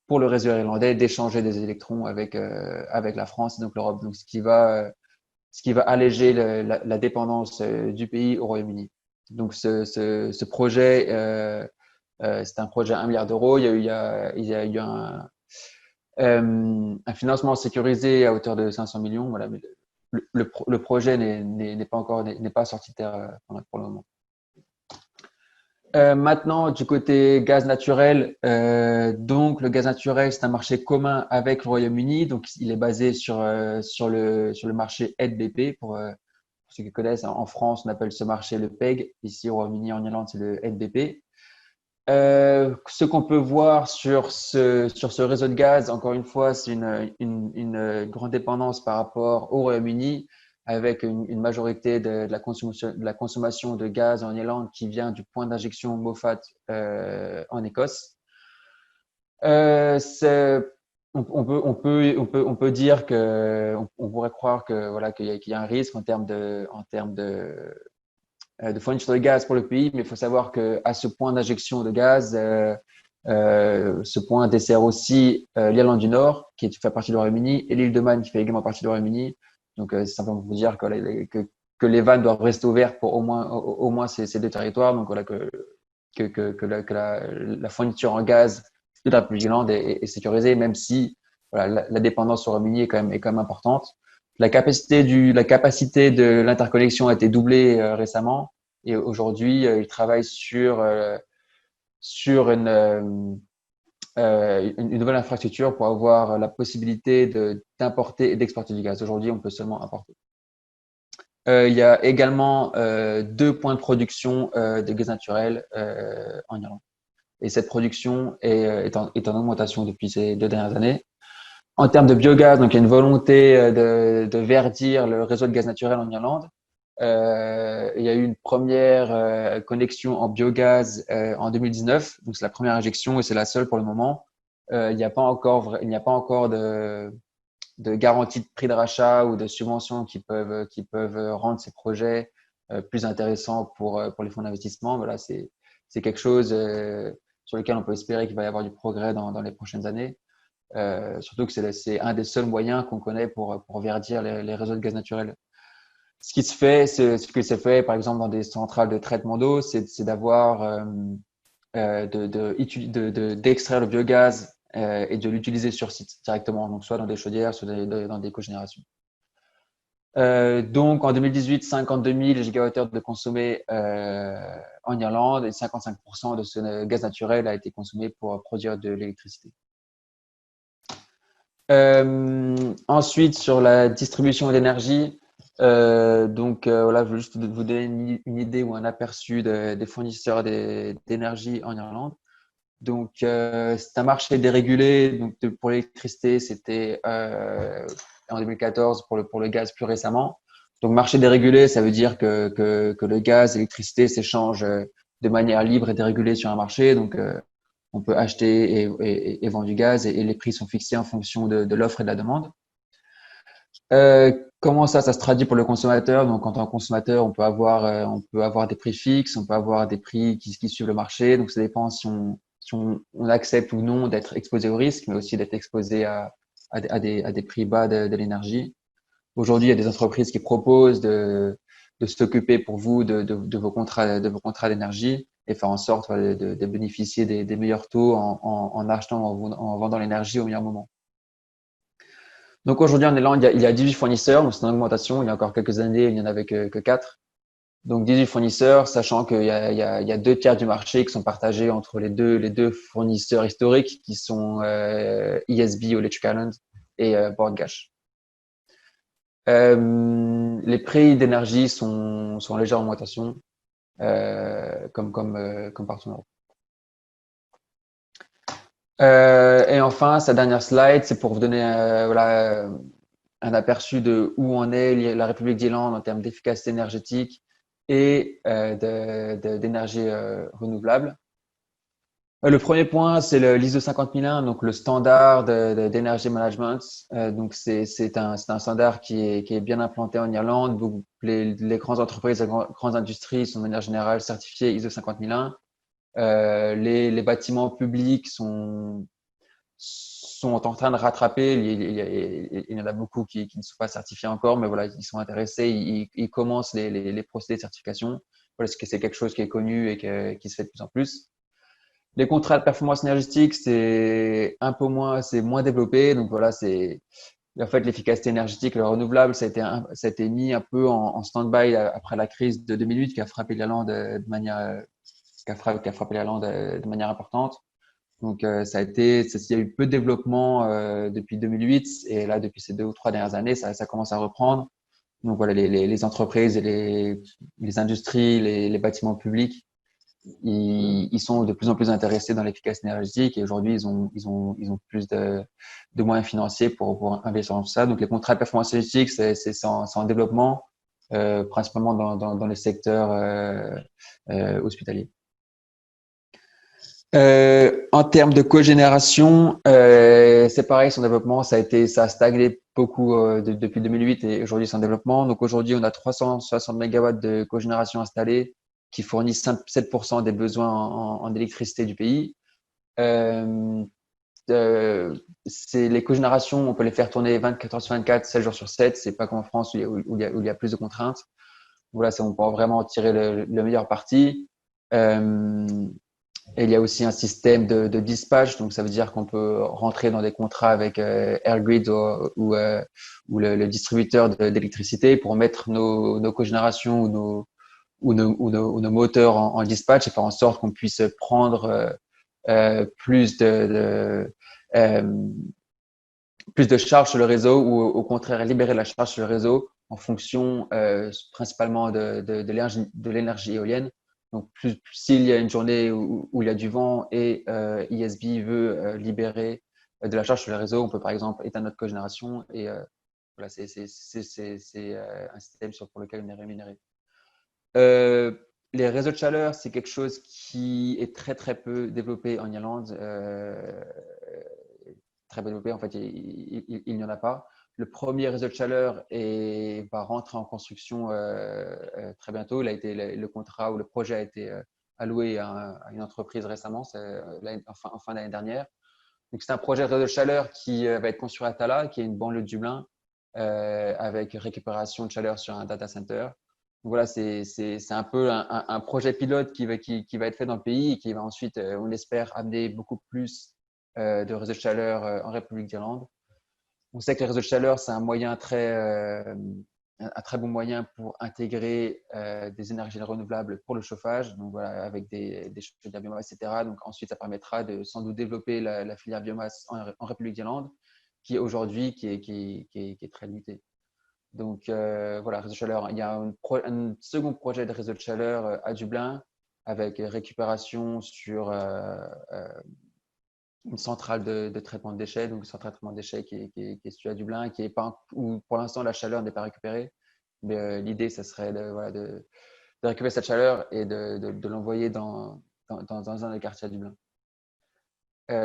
réseau irlandais d'échanger des électrons avec la France et donc l'Europe. Donc, ce qui va alléger la dépendance du pays au Royaume-Uni. Donc, ce projet, c'est un projet à 1 milliard d'euros. Il y a eu un financement sécurisé à hauteur de 500 millions. Voilà, mais le projet n'est pas sorti de terre pour le moment. Maintenant, du côté gaz naturel, donc le gaz naturel, c'est un marché commun avec le Royaume-Uni. Donc, il est basé sur le marché NBP. Pour ceux qui connaissent, en France, on appelle ce marché le PEG. Ici, au Royaume-Uni, en Irlande, c'est le NBP. Ce qu'on peut voir sur ce réseau de gaz, encore une fois, c'est une grande dépendance par rapport au Royaume-Uni, avec une majorité de la consommation de gaz en Irlande qui vient du point d'injection Moffat en Écosse. On peut dire on pourrait croire qu'il y a un risque en termes de fourniture de gaz pour le pays, mais il faut savoir qu'à ce point d'injection de gaz, ce point dessert aussi l'Irlande du Nord, qui fait partie du Royaume-Uni, et l'île de Man, qui fait également partie du Royaume-Uni. Donc, c'est simplement pour dire que les vannes doivent rester ouvertes pour au moins ces 2 territoires. Donc, voilà, que la fourniture en gaz de la République d'Irlande est sécurisée, même si voilà, la dépendance au Royaume-Uni est quand même importante. La capacité de l'interconnexion a été doublée récemment, et aujourd'hui, ils travaillent sur une nouvelle infrastructure pour avoir la possibilité d'importer et d'exporter du gaz. Aujourd'hui, on peut seulement importer. Il y a également 2 points de production de gaz naturel en Irlande. Et cette production est en augmentation depuis ces 2 dernières années. En termes de biogaz, donc il y a une volonté de verdir le réseau de gaz naturel en Irlande. Il y a eu une première connexion en biogaz en 2019. Donc, c'est la première injection et c'est la seule pour le moment. Il n'y a pas encore de garantie de prix de rachat ou de subventions qui peuvent rendre ces projets plus intéressants pour les fonds d'investissement. Voilà, c'est quelque chose sur lequel on peut espérer qu'il va y avoir du progrès dans les prochaines années. Surtout que c'est un des seuls moyens qu'on connaît pour verdir les réseaux de gaz naturel. Ce qui se fait, par exemple, dans des centrales de traitement d'eau, c'est d'avoir d'extraire le biogaz et de l'utiliser sur site directement, donc soit dans des chaudières, soit dans des cogénérations. Donc en 2018, 52 000 gigawattheures de consommés en Irlande et 55% de ce gaz naturel a été consommé pour produire de l'électricité. Ensuite, sur la distribution d'énergie, voilà, je veux juste vous donner une idée ou un aperçu des fournisseurs d'énergie en Irlande. Donc, c'est un marché dérégulé. Donc, pour l'électricité, c'était en 2014, pour le gaz plus récemment. Donc, marché dérégulé, ça veut dire que le gaz et l'électricité s'échangent de manière libre et dérégulée sur un marché. Donc, on peut acheter et vendre du gaz et les prix sont fixés en fonction de l'offre et de la demande. Comment ça se traduit pour le consommateur? Donc, en tant que consommateur, on peut avoir des prix fixes, on peut avoir des prix qui suivent le marché. Donc, ça dépend si on accepte ou non d'être exposé au risque, mais aussi d'être exposé à des prix bas de l'énergie. Aujourd'hui, il y a des entreprises qui proposent de s'occuper pour vous de vos contrats d'énergie et faire en sorte de bénéficier des meilleurs taux en achetant, en vendant l'énergie au meilleur moment. Donc aujourd'hui en Irlande, il y a 18 fournisseurs, donc c'est une augmentation. Il y a encore quelques années, il n'y en avait que 4. Donc 18 fournisseurs, sachant qu'il y a 2 tiers du marché qui sont partagés entre les deux fournisseurs historiques qui sont ESB ou Electric Island et Bord Gáis. Les prix d'énergie sont en légère augmentation, comme partout en Europe. Et enfin, sa dernière slide, c'est pour vous donner voilà, un aperçu de où en est la République d'Irlande en termes d'efficacité énergétique et d'énergie renouvelable. Le premier point, c'est l'ISO 50001, donc le standard d'énergie management. Donc c'est un standard qui est bien implanté en Irlande. Donc les grandes entreprises, les grandes industries sont de manière générale certifiées ISO 50001. Les bâtiments publics sont en train de rattraper. Il y en a beaucoup qui ne sont pas certifiés encore, mais voilà, ils sont intéressés. Ils commencent les procédés de certification parce que c'est quelque chose qui est connu et qui se fait de plus en plus. Les contrats de performance énergétique, c'est moins développé. Donc voilà, en fait l'efficacité énergétique, le renouvelable, ça a été mis un peu en stand-by après la crise de 2008 qui a frappé l'Irlande de manière importante. Donc il y a eu peu de développement depuis 2008 et là depuis ces 2 ou 3 dernières années, ça commence à reprendre. Donc voilà, les entreprises et les industries, les bâtiments publics, ils sont de plus en plus intéressés dans l'efficacité énergétique et aujourd'hui ils ont plus de moyens financiers pour investir dans tout ça. Donc les contrats de performance énergétique, c'est en développement, principalement dans les secteurs hospitaliers. En termes de cogénération, c'est pareil, son développement, ça a stagné beaucoup depuis 2008 et aujourd'hui c'est en développement. Donc aujourd'hui, on a 360 MW de cogénération installée qui fournissent 7% des besoins en électricité du pays. Les cogénérations, on peut les faire tourner 24 heures sur 24, 7 jours sur 7. C'est pas comme en France où il y a plus de contraintes. Voilà, on peut vraiment tirer le meilleur parti. Et il y a aussi un système de dispatch, donc ça veut dire qu'on peut rentrer dans des contrats avec Airgrid ou le distributeur d'électricité pour mettre nos cogénérations ou nos moteurs en dispatch et faire en sorte qu'on puisse prendre plus de charge sur le réseau ou au contraire libérer la charge sur le réseau en fonction principalement de l'énergie éolienne. Donc, s'il y a une journée où il y a du vent et ESB veut libérer de la charge sur le réseau, on peut par exemple éteindre notre cogénération et voilà, c'est un système pour lequel on est rémunéré. Les réseaux de chaleur, c'est quelque chose qui est très très peu développé en Irlande. Très peu développé, en fait, il n'y en a pas. Le premier réseau de chaleur va rentrer en construction très bientôt. Le contrat ou le projet a été alloué à une entreprise récemment, en fin d'année dernière. Donc, c'est un projet de réseau de chaleur qui va être construit à Tallaght, qui est une banlieue de Dublin, avec récupération de chaleur sur un data center. Donc, voilà, c'est un peu un projet pilote qui va être fait dans le pays et qui va ensuite, on espère, amener beaucoup plus de réseaux de chaleur en République d'Irlande. On sait que les réseaux de chaleur, c'est un très bon moyen pour intégrer des énergies renouvelables pour le chauffage, donc voilà, avec des chaudières biomasse, etc. Donc ensuite, ça permettra de sans doute développer la filière biomasse en République d'Irlande, qui aujourd'hui qui est très limitée. Donc voilà, réseau de chaleur. Il y a un second projet de réseau de chaleur à Dublin avec récupération sur une centrale de traitement de déchets, donc une centrale de traitement de déchets qui est située à Dublin, où pour l'instant la chaleur n'est pas récupérée. Mais l'idée, ça serait de récupérer cette chaleur et de l'envoyer dans un des quartiers à Dublin.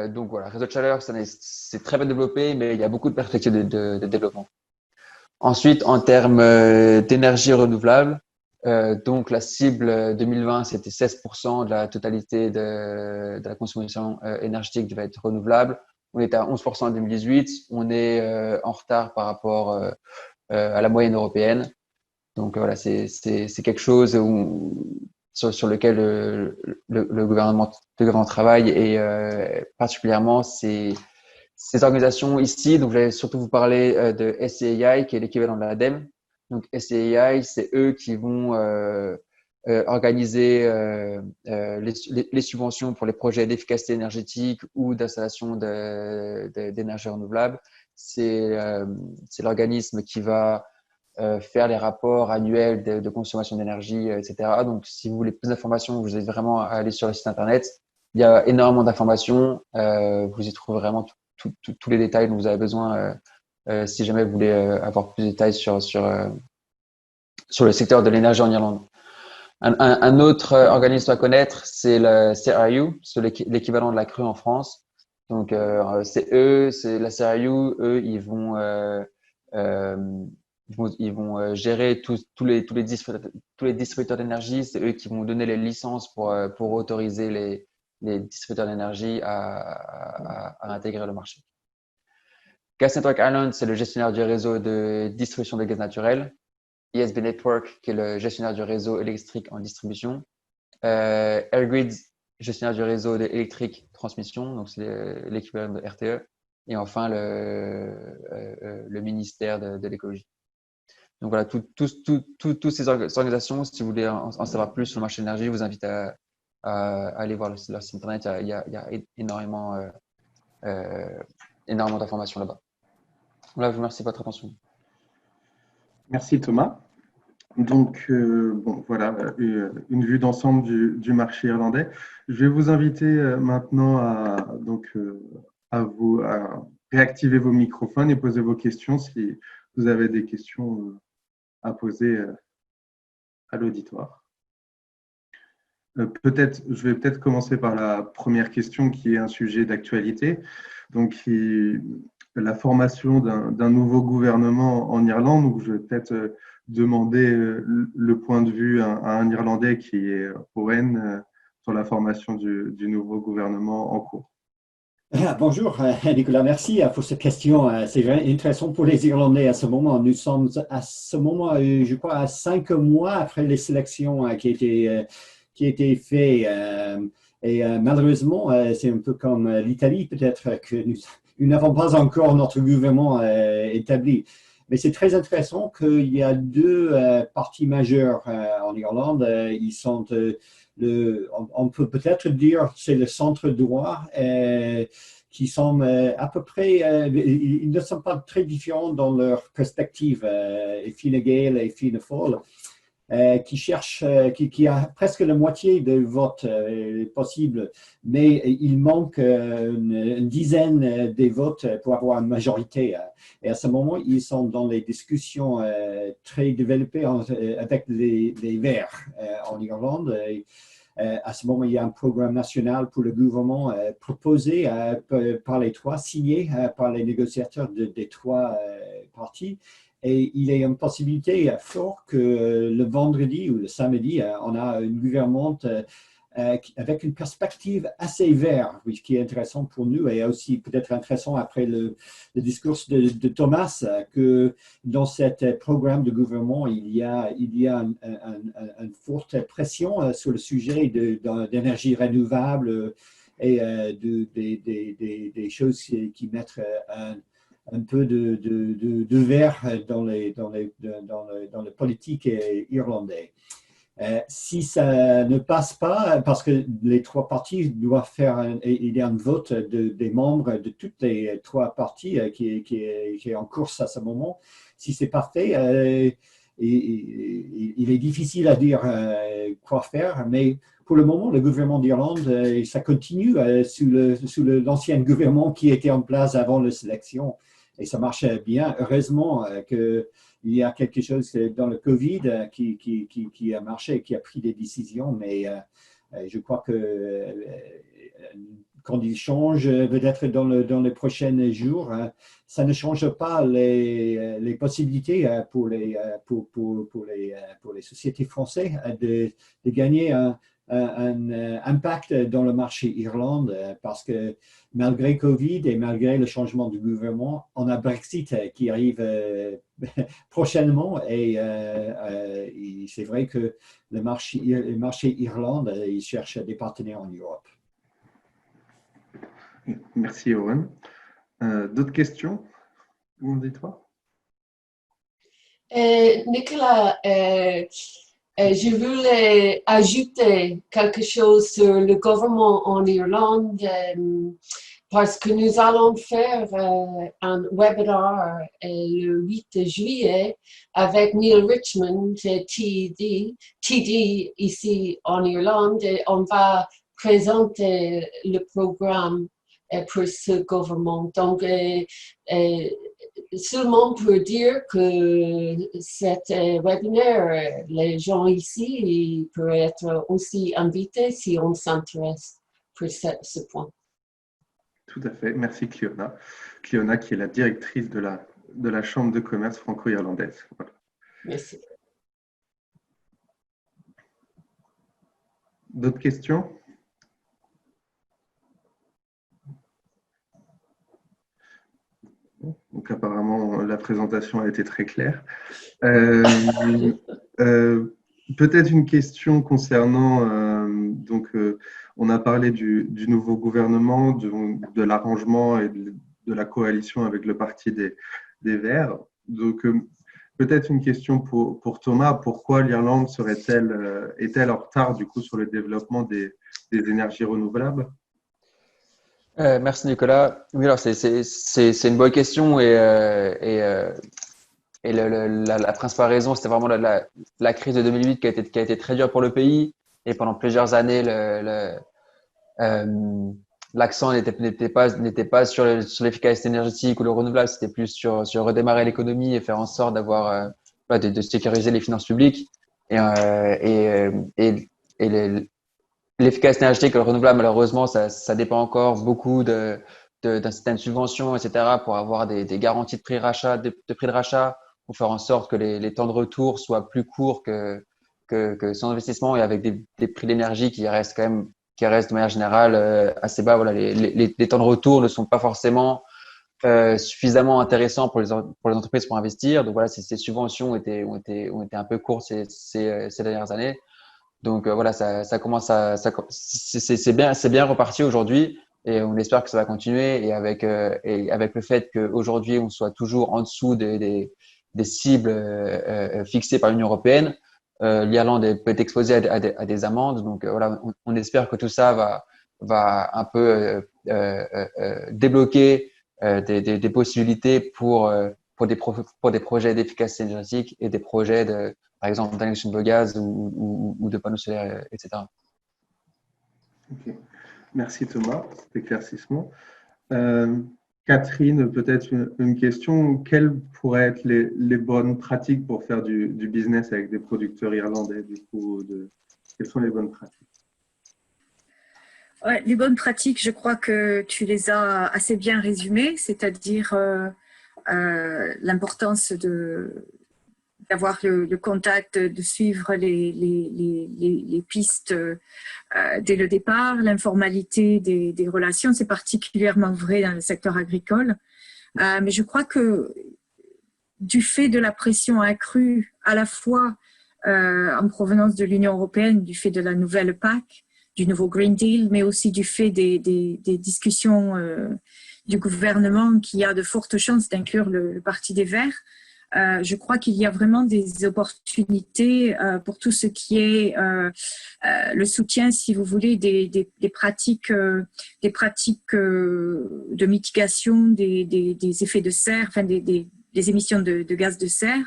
Donc voilà, réseau de chaleur, c'est très bien développé, mais il y a beaucoup de perspectives de développement. Ensuite, en termes d'énergie renouvelable, donc la cible 2020, c'était 16% de la totalité de la consommation énergétique devait être renouvelable. On était à 11% en 2018. On est en retard par rapport à la moyenne européenne. Donc voilà, c'est quelque chose sur lequel le gouvernement travaille et particulièrement ces organisations ici. Donc je vais surtout vous parler de SCAI, qui est l'équivalent de l'ADEME. Donc SCAI, c'est eux qui vont organiser les subventions pour les projets d'efficacité énergétique ou d'installation d'énergie renouvelable. C'est l'organisme qui va faire les rapports annuels de consommation d'énergie, etc. Donc, si vous voulez plus d'informations, vous avez vraiment à aller sur le site internet. Il y a énormément d'informations. Vous y trouvez vraiment tous les détails dont vous avez besoin si jamais vous voulez avoir plus de détails sur le secteur de l'énergie en Irlande. Un autre organisme à connaître, c'est le CRU, c'est l'équivalent de la CRU en France. Donc, c'est la CRU, eux, ils vont gérer tous les distributeurs d'énergie. C'est eux qui vont donner les licences pour autoriser les distributeurs d'énergie à intégrer le marché. Gas Network Ireland, c'est le gestionnaire du réseau de distribution de gaz naturel. ESB Network, qui est le gestionnaire du réseau électrique en distribution. Airgrid, gestionnaire du réseau électrique transmission, donc c'est l'équivalent de RTE. Et enfin, le ministère de l'écologie. Donc voilà, toutes ces organisations, si vous voulez en savoir plus sur le marché de l'énergie, je vous invite à aller voir leur site internet. Il y a énormément d'informations là-bas. Voilà, je vous remercie de votre attention. Merci Thomas. Donc, bon, voilà, une vue d'ensemble du marché irlandais. Je vais vous inviter maintenant à réactiver vos microphones et poser vos questions si vous avez des questions à poser à l'auditoire. Je vais peut-être commencer par la première question qui est un sujet d'actualité. Donc, la formation d'un nouveau gouvernement en Irlande. Donc, je vais peut-être demander le point de vue à un Irlandais qui est Owen sur la formation du nouveau gouvernement en cours. Bonjour Nicolas, merci pour cette question. C'est intéressant pour les Irlandais à ce moment. Nous sommes à ce moment, je crois, à 5 mois après les sélections qui a été faites. Et malheureusement, c'est un peu comme l'Italie, peut-être que nous n'avons pas encore notre gouvernement établi. Mais c'est très intéressant qu'il y a deux partis majeurs en Irlande. Ils sont on peut peut-être dire c'est le centre droit qui sont à peu près, ils ne sont pas très différents dans leur perspective, Fine Gael et Fianna Fáil. qui cherche, qui a presque la moitié des votes possibles, mais il manque une dizaine des votes pour avoir une majorité. Et à ce moment, ils sont dans les discussions très développées avec les Verts en Irlande. À ce moment, il y a un programme national pour le gouvernement proposé par les trois, signé par les négociateurs des trois partis. Et il y a une possibilité forte que le vendredi ou le samedi, on a une gouvernante avec une perspective assez verte, qui est intéressant pour nous et aussi peut-être intéressant après le discours de Thomas, que dans ce programme de gouvernement, il y a une forte pression sur le sujet d'énergie renouvelable et des choses qui mettent un peu de vert dans le politique irlandais. Si ça ne passe pas, parce que les trois partis doivent faire, il y a un vote des membres de toutes les trois partis qui est en course à ce moment. Si c'est pas fait, il est difficile à dire quoi faire, mais pour le moment, le gouvernement d'Irlande, ça continue sous l'ancien gouvernement qui était en place avant la sélection. Et ça marchait bien. Heureusement qu'il y a quelque chose dans le Covid qui a marché, qui a pris des décisions, mais je crois que quand il change, peut-être dans les prochains jours, ça ne change pas les possibilités pour les sociétés françaises de gagner un impact dans le marché Irlande, parce que malgré Covid et malgré le changement du gouvernement, on a Brexit qui arrive prochainement et c'est vrai que le marché Irlande, il cherche des partenaires en Europe. Merci, Owen. D'autres questions? Vous dites-toi? Nicolas, je voulais ajouter quelque chose sur le gouvernement en Irlande parce que nous allons faire un webinaire le 8 juillet avec Neil Richmond, TD ici en Irlande, et on va présenter le programme pour ce gouvernement. Donc, seulement pour dire que cet webinaire, les gens ici ils peuvent être aussi invités si on s'intéresse pour ce point. Tout à fait. Merci, Cliona. Cliona, qui est la directrice de la Chambre de commerce franco-irlandaise. Voilà. Merci. D'autres questions? Donc, apparemment, la présentation a été très claire. Peut-être une question concernant, on a parlé du nouveau gouvernement, de l'arrangement et de la coalition avec le parti des Verts. Donc, peut-être une question pour Thomas. Pourquoi l'Irlande est-elle en retard du coup sur le développement des énergies renouvelables? Merci Nicolas. Oui, alors c'est une bonne question et la principale raison, c'était vraiment la crise de 2008 qui a été très dure pour le pays, et pendant plusieurs années l'accent n'était pas sur l'efficacité énergétique ou le renouvelable, c'était plus sur redémarrer l'économie et faire en sorte d'avoir de sécuriser les finances publiques et l'efficacité énergétique et le renouvelable, malheureusement, ça dépend encore beaucoup d'un système de subvention, etc., pour avoir des garanties de prix de rachat, pour faire en sorte que les temps de retour soient plus courts que son investissement, et avec des prix d'énergie qui restent de manière générale assez bas. Voilà, les temps de retour ne sont pas forcément suffisamment intéressants pour les entreprises pour investir. Donc voilà, ces subventions ont été un peu courtes ces dernières années. Donc voilà, ça commence c'est bien reparti aujourd'hui, et on espère que ça va continuer, et avec le fait qu'aujourd'hui on soit toujours en dessous des cibles fixées par l'Union européenne, l'Irlande peut être exposée à des amendes. Donc voilà, on espère que tout ça va un peu débloquer des possibilités pour des projets d'efficacité énergétique et des projets par exemple d'injection de gaz ou de panneaux solaires, etc. Ok. Merci Thomas pour cet éclaircissement. Catherine, peut-être une question. Quelles pourraient être les bonnes pratiques pour faire du business avec des producteurs irlandais du coup, quelles sont les bonnes pratiques? Ouais, les bonnes pratiques, je crois que tu les as assez bien résumées, c'est-à-dire l'importance d'avoir le contact, de suivre les pistes dès le départ, l'informalité des relations, c'est particulièrement vrai dans le secteur agricole. Mais je crois que du fait de la pression accrue, à la fois en provenance de l'Union européenne, du fait de la nouvelle PAC, du nouveau Green Deal, mais aussi du fait des discussions du gouvernement qui a de fortes chances d'inclure le Parti des Verts, je crois qu'il y a vraiment des opportunités pour tout ce qui est le soutien, si vous voulez, des pratiques, de mitigation des effets de serre, enfin des émissions de gaz de serre,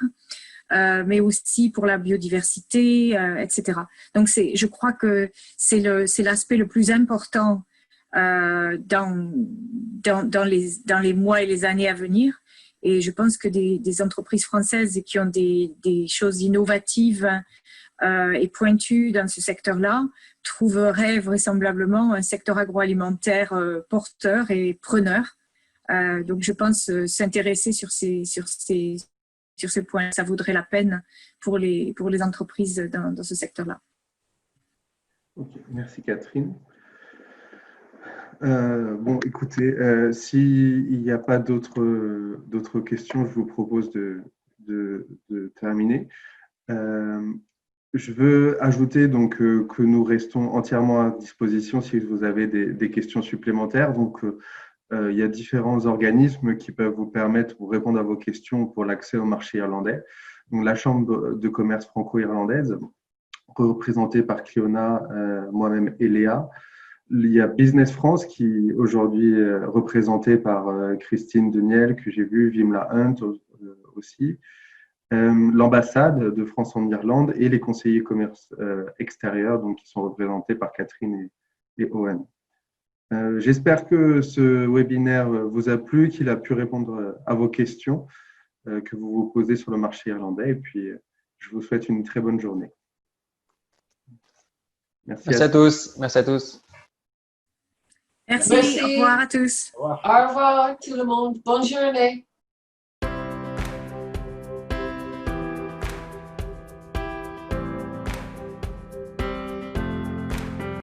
mais aussi pour la biodiversité, etc. Donc, je crois que c'est l'aspect le plus important dans les mois et les années à venir. Et je pense que des entreprises françaises qui ont des choses innovatives et pointues dans ce secteur-là trouveraient vraisemblablement un secteur agroalimentaire porteur et preneur. Donc, je pense s'intéresser sur ce point, ça vaudrait la peine pour les entreprises dans ce secteur-là. Okay, merci Catherine. Bon, écoutez, s'il n'y a pas d'autres questions, je vous propose de terminer. Je veux ajouter donc que nous restons entièrement à disposition si vous avez des questions supplémentaires. Donc, il y a différents organismes qui peuvent vous permettre de répondre à vos questions pour l'accès au marché irlandais. Donc, la Chambre de commerce franco-irlandaise, représentée par Cliona, moi-même et Léa. Il y a Business France qui aujourd'hui est représentée par Christine Deniel, que j'ai vu, Vimla Hunt aussi, l'ambassade de France en Irlande et les conseillers commerce extérieurs, donc, qui sont représentés par Catherine et Owen. J'espère que ce webinaire vous a plu, qu'il a pu répondre à vos questions que vous vous posez sur le marché irlandais. Et puis, je vous souhaite une très bonne journée. Merci à tous. Merci à tous. Merci. Au revoir à tous. Au revoir tout le monde. Bonne journée.